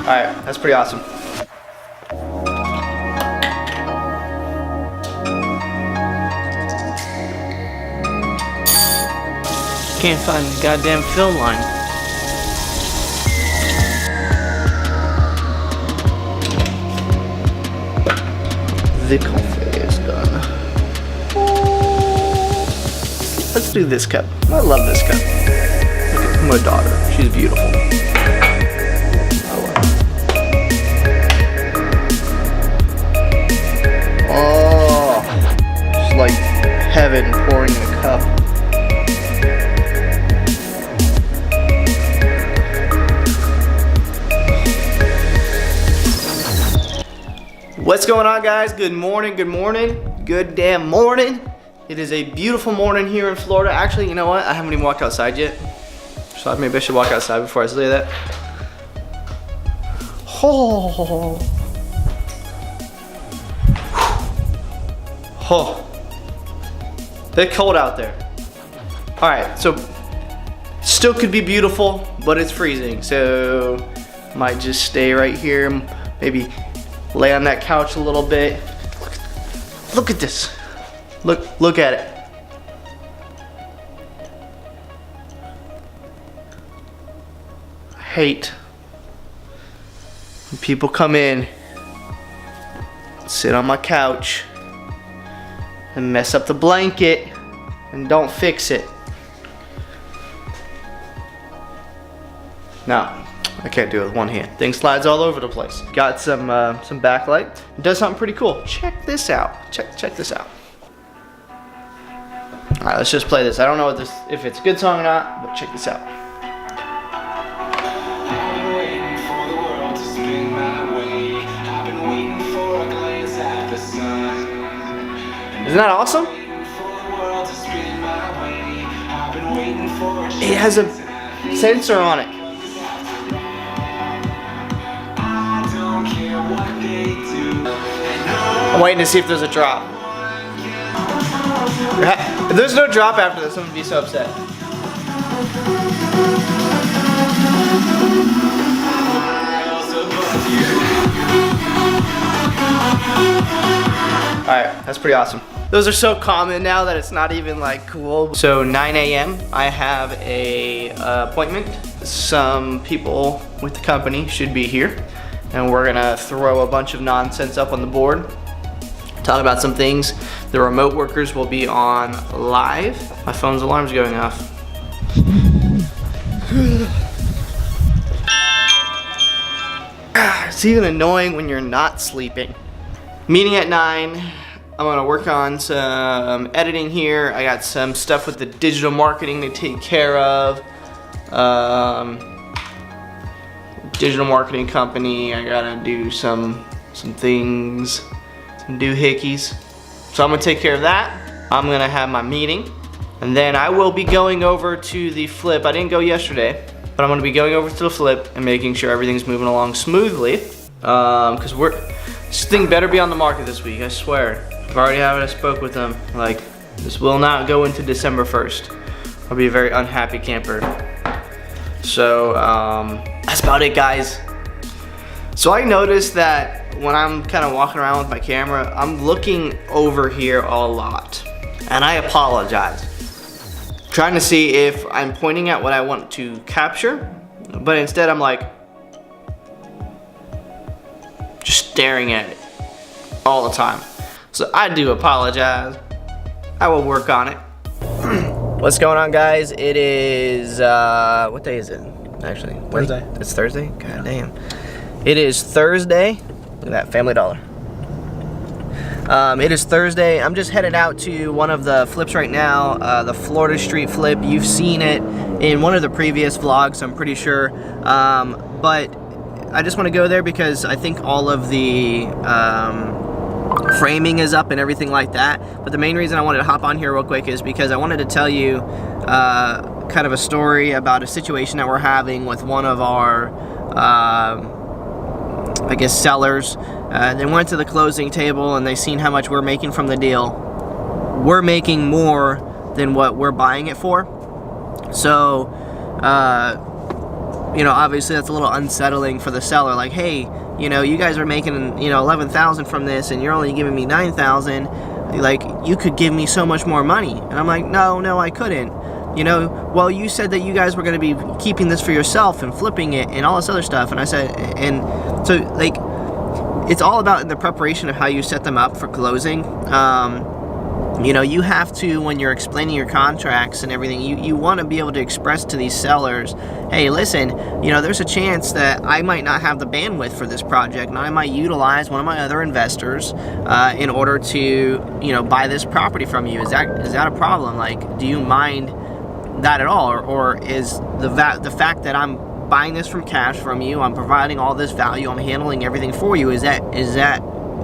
Alright, that's pretty awesome. Can't find the goddamn fill line. The coffee is done. Let's do this cup. I love this cup. Look at my daughter. She's beautiful. Oh, it's like heaven pouring in a cup. What's going on, guys? Good morning, good morning, good damn morning. It is a beautiful morning here in Florida. Actually, you know what? I haven't even walked outside yet. So maybe I should walk outside before I say that. Oh. Oh. Bit cold out there. All right, so still could be beautiful, but it's freezing. So might just stay right here, maybe lay on that couch a little bit. Look at this. Look at it. I hate when people come in, sit on my couch, and mess up the blanket and don't fix it. No. I can't do it with one hand. Thing slides all over the place. Got some backlight. It does something pretty cool. Check this out. Check this out. All right, let's just play this. I don't know if it's a good song or not, but check this out. Isn't that awesome? It has a sensor on it. I'm waiting to see if there's a drop. If there's no drop after this, I'm gonna be so upset. Alright, that's pretty awesome. Those are so common now that it's not even like cool. So 9 a.m. I have a appointment. Some people with the company should be here. And we're gonna throw a bunch of nonsense up on the board. Talk about some things. The remote workers will be on live. My phone's alarm's going off. It's even annoying when you're not sleeping. Meeting at 9. I'm gonna work on some editing here. I got some stuff with the digital marketing to take care of. Digital marketing company. I gotta do some things. Some doohickeys. So I'm gonna take care of that. I'm gonna have my meeting, and then I will be going over to the flip. I didn't go yesterday, but I'm gonna be going over to the flip and making sure everything's moving along smoothly. Cause this thing better be on the market this week, I swear. I've already had I spoke with them. Like, this will not go into December 1st. I'll be a very unhappy camper. So, that's about it, guys. So I noticed that when I'm kind of walking around with my camera, I'm looking over here a lot. And I apologize. Trying to see if I'm pointing at what I want to capture, but instead I'm like, just staring at it all the time. So I do apologize. I will work on it. What's going on, guys? It is, what day is it? Actually, Thursday. It's Thursday? God damn. It is Thursday. Look at that, Family Dollar. It is Thursday. I'm just headed out to one of the flips right now, the Florida Street flip. You've seen it in one of the previous vlogs, I'm pretty sure. But I just want to go there because I think all of the framing is up and everything like that. But the main reason I wanted to hop on here real quick is because I wanted to tell you kind of a story about a situation that we're having with one of our I guess sellers. They went to the closing table and they seen how much we're making from the deal. We're making more than what we're buying it for. So you know, obviously that's a little unsettling for the seller. Like, hey, you know, you guys are making, you know, 11,000 from this, and you're only giving me 9,000. Like, you could give me so much more money. And I'm like, no, I couldn't. You know, well, you said that you guys were going to be keeping this for yourself and flipping it and all this other stuff. And I said, and so like, it's all about the preparation of how you set them up for closing. You know, you have to, when you're explaining your contracts and everything, you want to be able to express to these sellers, hey, listen, you know, there's a chance that I might not have the bandwidth for this project, and I might utilize one of my other investors in order to, you know, buy this property from you. Is that a problem? Like, do you mind that at all? Or is the fact that I'm buying this from cash from you, I'm providing all this value, I'm handling everything for you, is that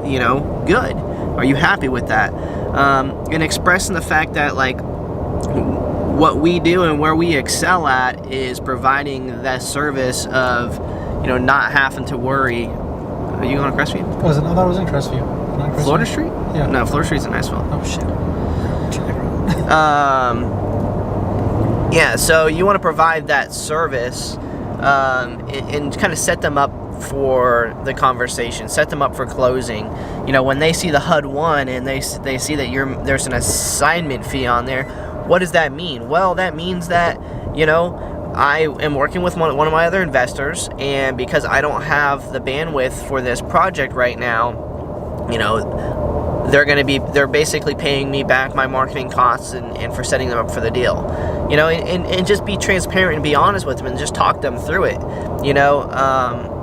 you know, good? Are you happy with that? And expressing the fact that, like, what we do and where we excel at is providing that service of, you know, not having to worry. Are you going to Crestview? Was it? No, that was in Crestview. Not Crestview. Florida Street? Yeah. No, Florida Street's in Niceville. Oh shit. Yeah, so you want to provide that service and kind of set them up for the conversation, set them up for closing. You know, when they see the HUD-1 and they see that there's an assignment fee on there, what does that mean? Well, that means that, you know, I am working with one of my other investors, and because I don't have the bandwidth for this project right now, you know, they're basically paying me back my marketing costs and for setting them up for the deal. You know, and just be transparent and be honest with them and just talk them through it. You know,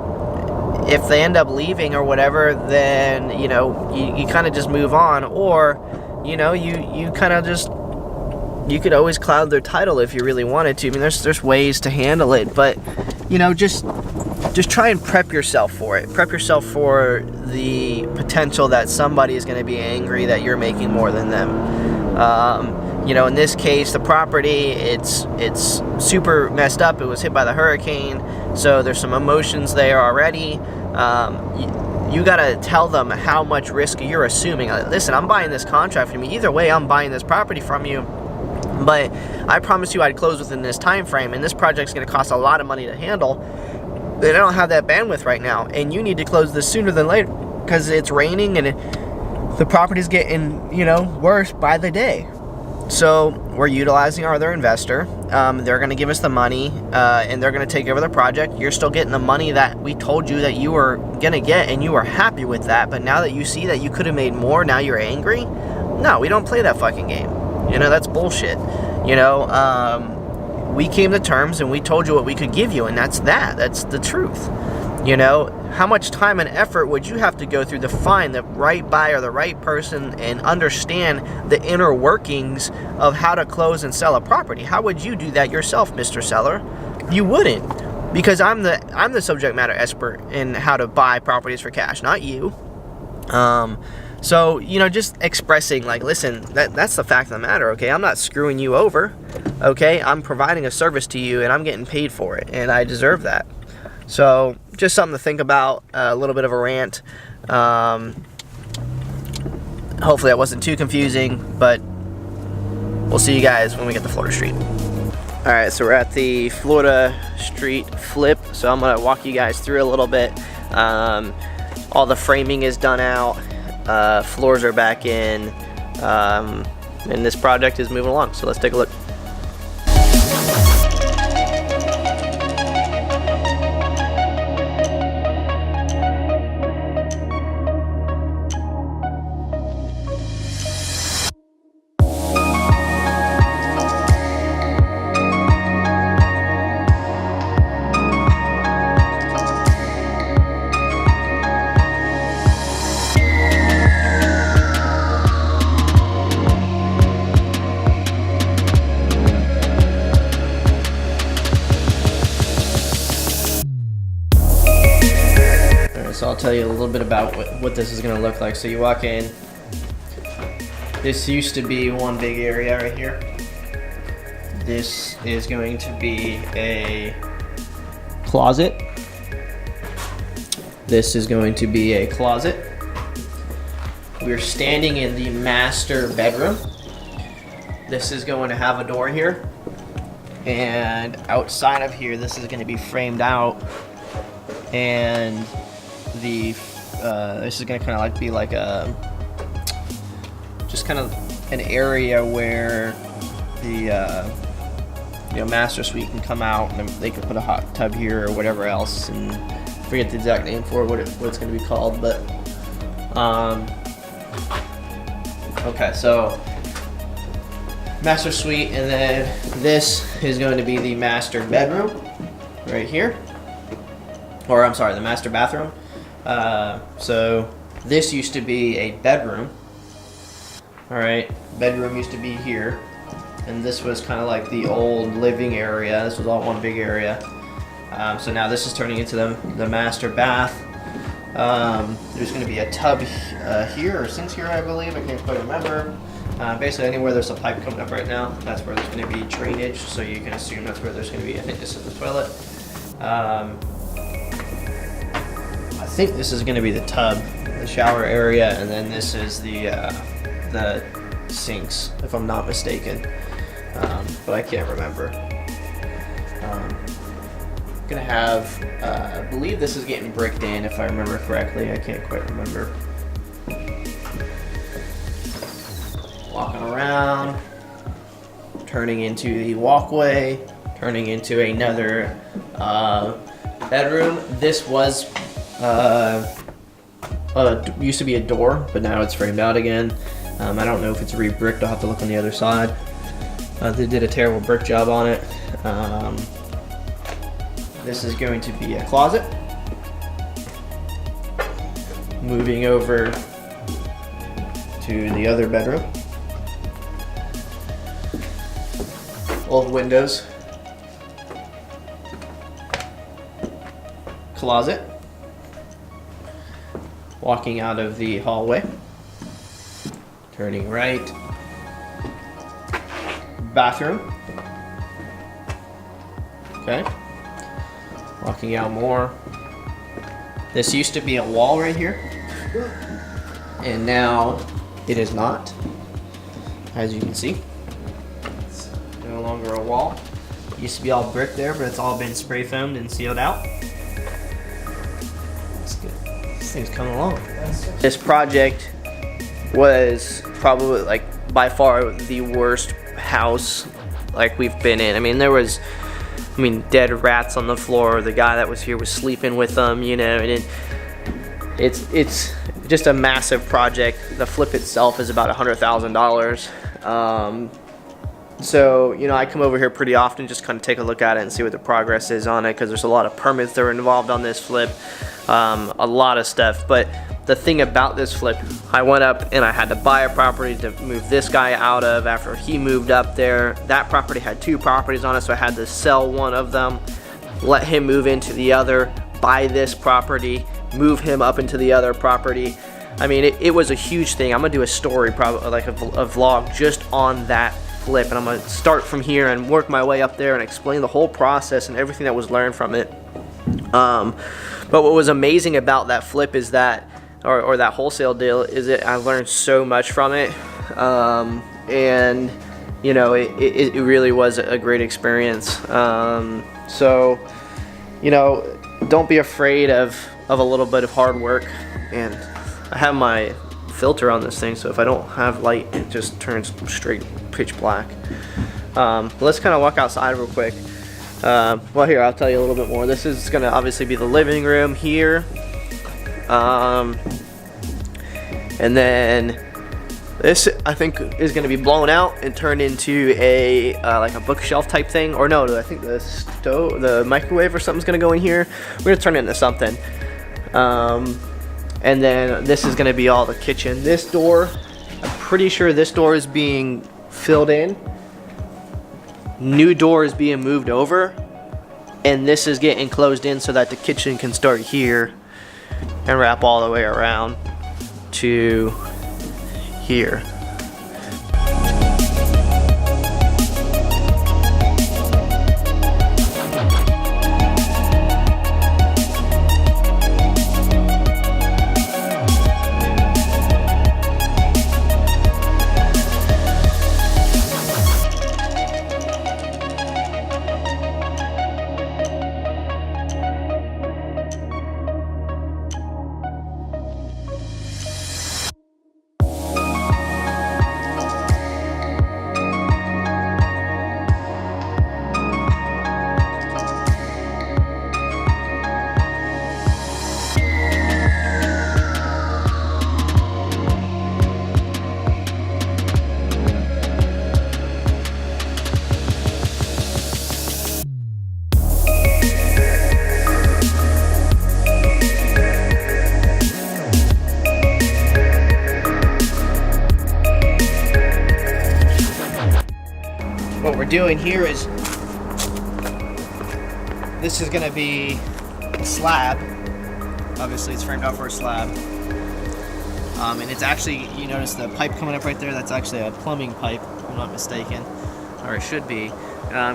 if they end up leaving or whatever, then, you know, you kind of just move on. Or, you know, you kind of just, you could always cloud their title if you really wanted to. I mean, there's ways to handle it, but, you know, just try and prep yourself for it. Prep yourself for the potential that somebody is going to be angry that you're making more than them. You know, in this case, the property, it's super messed up. It was hit by the hurricane, so there's some emotions there already. You got to tell them how much risk you're assuming. Listen, I'm buying this contract from you. Either way, I'm buying this property from you. But I promised you I'd close within this time frame, and this project's going to cost a lot of money to handle. And I don't have that bandwidth right now, and you need to close this sooner than later because it's raining and the property's getting, you know, worse by the day. So we're utilizing our other investor. They're going to give us the money, and they're going to take over the project. You're still getting the money that we told you that you were going to get, and you were happy with that. But now that you see that you could have made more, now you're angry? No, we don't play that fucking game. You know, that's bullshit. You know, we came to terms, and we told you what we could give you, and that's that. That's the truth. You know, how much time and effort would you have to go through to find the right buyer, the right person, and understand the inner workings of how to close and sell a property? How would you do that yourself, Mr. Seller? You wouldn't, because I'm the subject matter expert in how to buy properties for cash, not you. So, you know, just expressing, like, listen, that's the fact of the matter, okay? I'm not screwing you over, okay? I'm providing a service to you, and I'm getting paid for it, and I deserve that. So, just something to think about, a little bit of a rant. Hopefully that wasn't too confusing, but we'll see you guys when we get to Florida Street. Alright, so we're at the Florida Street flip, so I'm going to walk you guys through a little bit. All the framing is done out, floors are back in, and this project is moving along, so let's take a look. So I'll tell you a little bit about what this is going to look like. So you walk in, this used to be one big area right here. This is going to be a closet. This is going to be a closet. We're standing in the master bedroom. This is going to have a door here. And outside of here, this is going to be framed out, and the this is going to kind of like be like a just kind of an area where the master suite can come out, and they can put a hot tub here or whatever else, and I forget the exact name for what it's going to be called, but okay, so master suite, and then this is going to be the master bedroom right here, or I'm sorry, the master bathroom. So this used to be a bedroom. All right, bedroom used to be here, and this was kind of like the old living area. This was all one big area. So now this is turning into the master bath. There's going to be a tub here, or sinks here, I believe. I can't quite remember. Basically, anywhere there's a pipe coming up right now, that's where there's going to be drainage. So you can assume that's where there's going to be. I think this is the toilet. I think this is going to be the tub, the shower area, and then this is the sinks, if I'm not mistaken. But I can't remember. Gonna have, I believe this is getting bricked in, if I remember correctly. I can't quite remember. Walking around, turning into the walkway, turning into another bedroom. This was used to be a door, but now it's framed out again. I don't know if it's re-bricked. I'll have to look on the other side. They did a terrible brick job on it. This is going to be a closet. Moving over to the other bedroom. Old windows. Closet. Walking out of the hallway. Turning right. Bathroom. Okay. Walking out more. This used to be a wall right here, and now it is not, as you can see. It's no longer a wall. It used to be all brick there, but it's all been spray foamed and sealed out. That's good. This thing's coming along. This project was probably like by far the worst house like we've been in. I mean, there was dead rats on the floor. The guy that was here was sleeping with them, and it's just a massive project. The flip itself is about $100,000. So, I come over here pretty often, just kind of take a look at it and see what the progress is on it, because there's a lot of permits that are involved on this flip, a lot of stuff. But the thing about this flip, I went up and I had to buy a property to move this guy out of after he moved up there. That property had 2 properties on it, so I had to sell one of them, let him move into the other, buy this property, move him up into the other property. I mean, it was a huge thing. I'm gonna do a story, probably like a vlog just on that flip, and I'm gonna start from here and work my way up there and explain the whole process and everything that was learned from it. But what was amazing about that flip is that, or that wholesale deal, is that I learned so much from it, and it really was a great experience. So don't be afraid of a little bit of hard work. And I have my filter on this thing, so if I don't have light, it just turns straight pitch black. Let's kind of walk outside real quick. Well, here, I'll tell you a little bit more. This is gonna obviously be the living room here. And then this, I think, is going to be blown out and turned into a like a bookshelf type thing. Or no, I think the microwave or something's going to go in here. We're going to turn it into something. And then this is going to be all the kitchen. This door, I'm pretty sure this door is being filled in. New door is being moved over. And this is getting closed in so that the kitchen can start here and wrap all the way around to here. doing here is, this is gonna be a slab. Obviously it's framed out for a slab. And it's actually, you notice the pipe coming up right there, that's actually a plumbing pipe, if I'm not mistaken. Or it should be,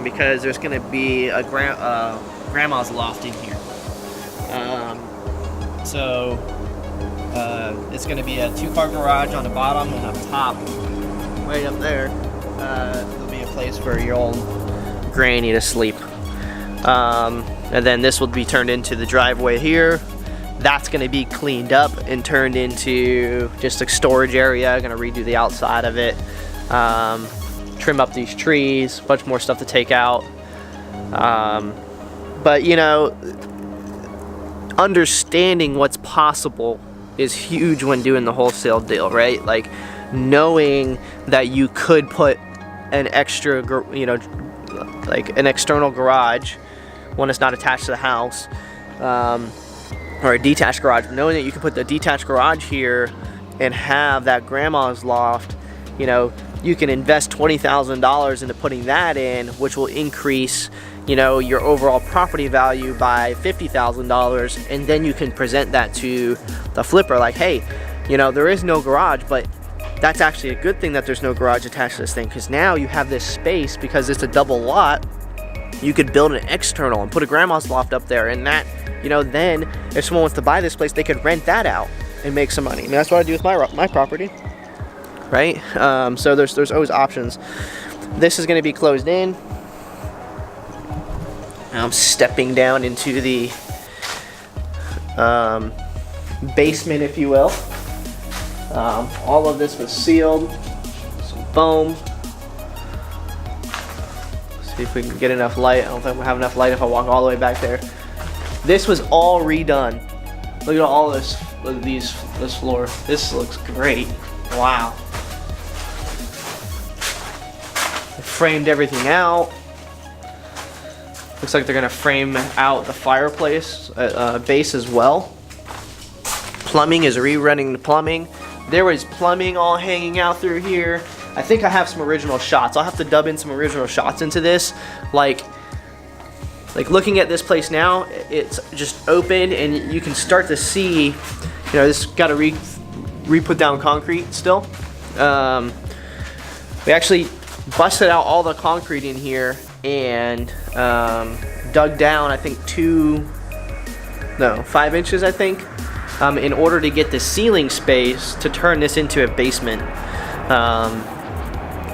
because there's gonna be a grandma's loft in here. It's gonna be a 2-car garage on the bottom, and up top, right up there, there'll be a place for your old granny to sleep. And then this will be turned into the driveway here. That's gonna be cleaned up and turned into just a storage area. Gonna redo the outside of it. Trim up these trees, bunch more stuff to take out. But you know, understanding what's possible is huge when doing the wholesale deal, right? Like knowing that you could put an extra, you know, like an external garage, one that's not attached to the house, or a detached garage, knowing that you can put the detached garage here and have that grandma's loft, you know, you can invest $20,000 into putting that in, which will increase, you know, your overall property value by $50,000, and then you can present that to the flipper like, hey, you know, there is no garage, but that's actually a good thing that there's no garage attached to this thing, because now you have this space, because it's a double lot, you could build an external and put a grandma's loft up there, and that, you know, then if someone wants to buy this place, they could rent that out and make some money. I mean, that's what I do with my property, right? So there's always options. This is going to be closed in. I'm stepping down into the basement, if you will. All of this was sealed, some foam. See if we can get enough light. I don't think we'll have enough light if I walk all the way back there. This was all redone. Look at all this. Look at this floor. This looks great. Wow. They framed everything out. Looks like they're gonna frame out the fireplace base as well. Plumbing is rerunning the plumbing. There was plumbing all hanging out through here. I think I have some original shots. I'll have to dub in some original shots into this. Like looking at this place now, it's just open and you can start to see, you know, this got to re-put down concrete still. We actually busted out all the concrete in here and dug down, I think 5 inches, I think, in order to get the ceiling space to turn this into a basement.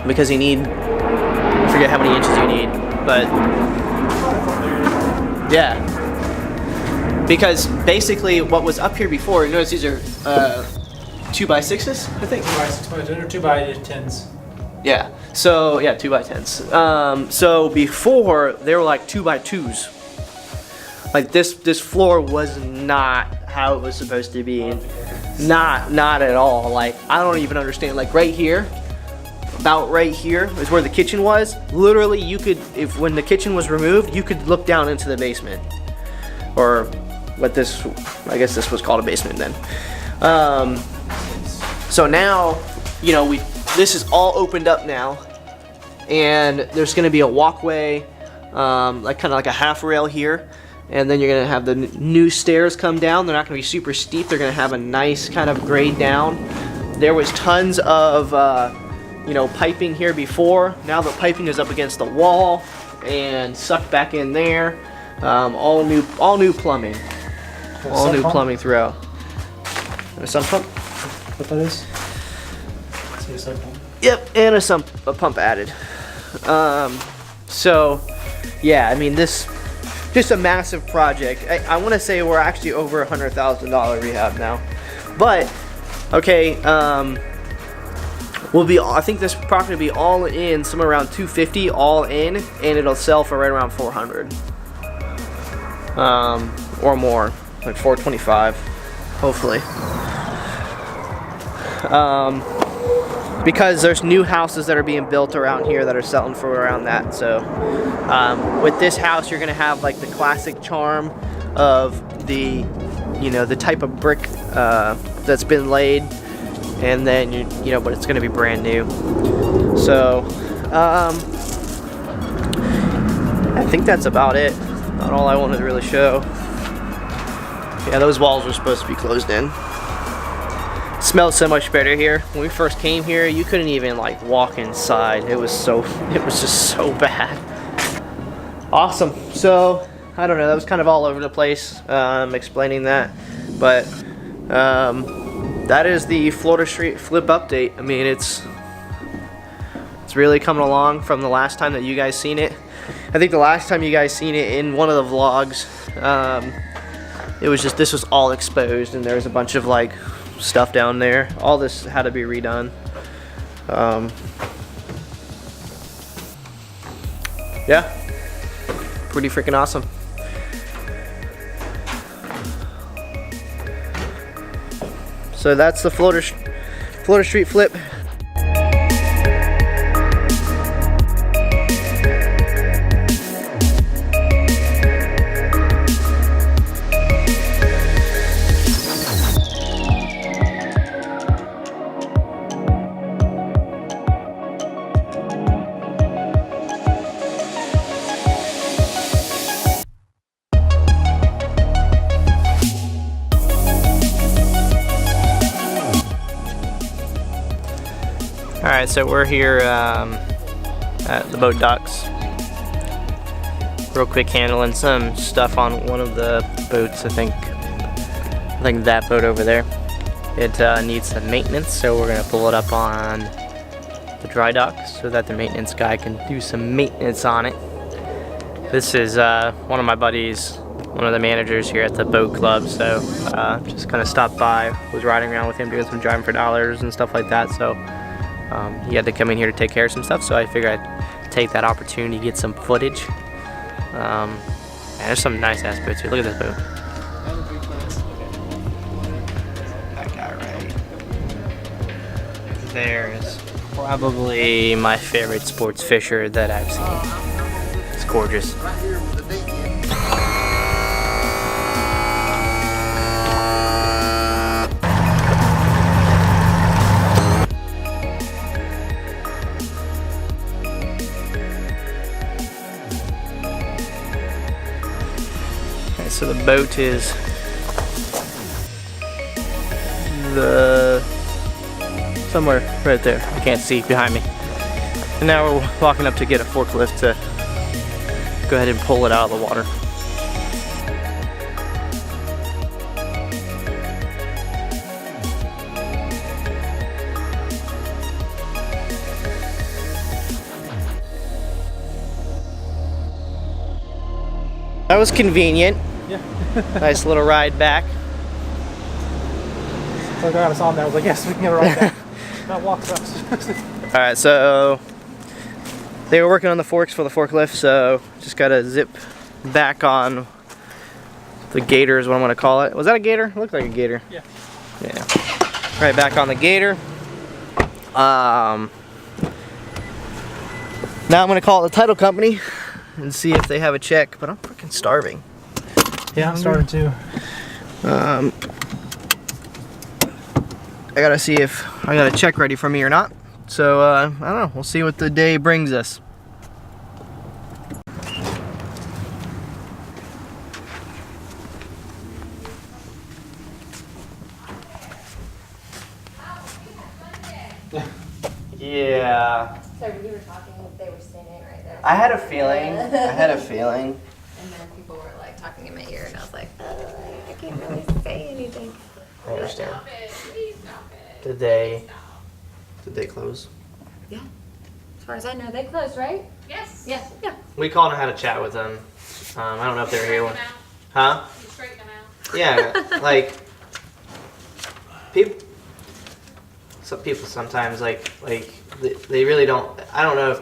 Because you need, I forget how many inches you need, but yeah. Because basically what was up here before, you notice these are 2x6s, I think? 2x6 or 2x10s. Yeah, so yeah, 2x10s. So before they were like 2x2s. Like this floor was not how it was supposed to be. Not at all. Like I don't even understand. Like right here, about right here is where the kitchen was. Literally, you could, when the kitchen was removed, you could look down into the basement, or what this, I guess this was called a basement then. So now, you know, this is all opened up now, and there's going to be a walkway, like kind of like a half rail here, and then you're going to have the new stairs come down. They're not going to be super steep. They're going to have a nice kind of grade down. There was tons of you know, piping here before. Now the piping is up against the wall and sucked back in there. All new plumbing. All new plumbing throughout. And a sump pump? What that is? See a sump pump? Yep, and a pump added. So, yeah, I mean, this just a massive project. I want to say we're actually over $100,000 rehab now, but okay. I think this property will be all in somewhere around $250 all in, and it'll sell for right around $400, or more, like $425, hopefully. Because there's new houses that are being built around here that are selling for around that. So with this house, you're gonna have like the classic charm of the, you know, the type of brick that's been laid. And then you know, but it's gonna be brand new. So I think that's about it. Not all I wanted to really show. Yeah, those walls were supposed to be closed in. Smells so much better here. When we first came here, you couldn't even like walk inside. It was just so bad. Awesome. So I don't know, that was kind of all over the place explaining that, but that is the Florida Street Flip update. I mean, it's really coming along from the last time that you guys seen it. I think the last time you guys seen it in one of the vlogs, it was just, this was all exposed and there was a bunch of like stuff down there. All this had to be redone. Yeah, pretty freaking awesome. So that's the Florida Street Flip. Alright, so we're here at the boat docks. Real quick, handling some stuff on one of the boats. I think that boat over there. It needs some maintenance, so we're gonna pull it up on the dry dock so that the maintenance guy can do some maintenance on it. This is one of my buddies, one of the managers here at the boat club, so just kind of stopped by. Was riding around with him doing some driving for dollars and stuff like that, so he had to come in here to take care of some stuff, so I figured I'd take that opportunity to get some footage. And there's some nice ass boats here. Look at this boat. That guy right there is probably my favorite sports fisher that I've seen. It's gorgeous. So the boat is somewhere right there. I can't see behind me. And now we're walking up to get a forklift to go ahead and pull it out of the water. That was convenient. Yeah. Nice little ride back. So I got us on there. I was like, yes, we can get a ride back. That walks up. Alright, so they were working on the forks for the forklift, so just gotta zip back on the gator is what I'm gonna call it. Was that a gator? It looked like a gator. Yeah. Yeah. Right back on the gator. Now I'm gonna call the title company and see if they have a check, but I'm freaking starving. Yeah, I'm starving too. I gotta see if I got a check ready for me or not. So I don't know, we'll see what the day brings us. Yeah. So you were talking, they were saying it right there. I had a feeling. And then people were like talking in my ear, and I was like, I can't really say anything. I understand. Stop it. Please stop it. Did they close? Yeah. As far as I know, they closed, right? Yes. Yeah. Yeah. We called and had a chat with them. I don't know if they're here. Straighten them Huh? out. You straighten them out. Yeah, like people. Some people sometimes like they really don't. I don't know if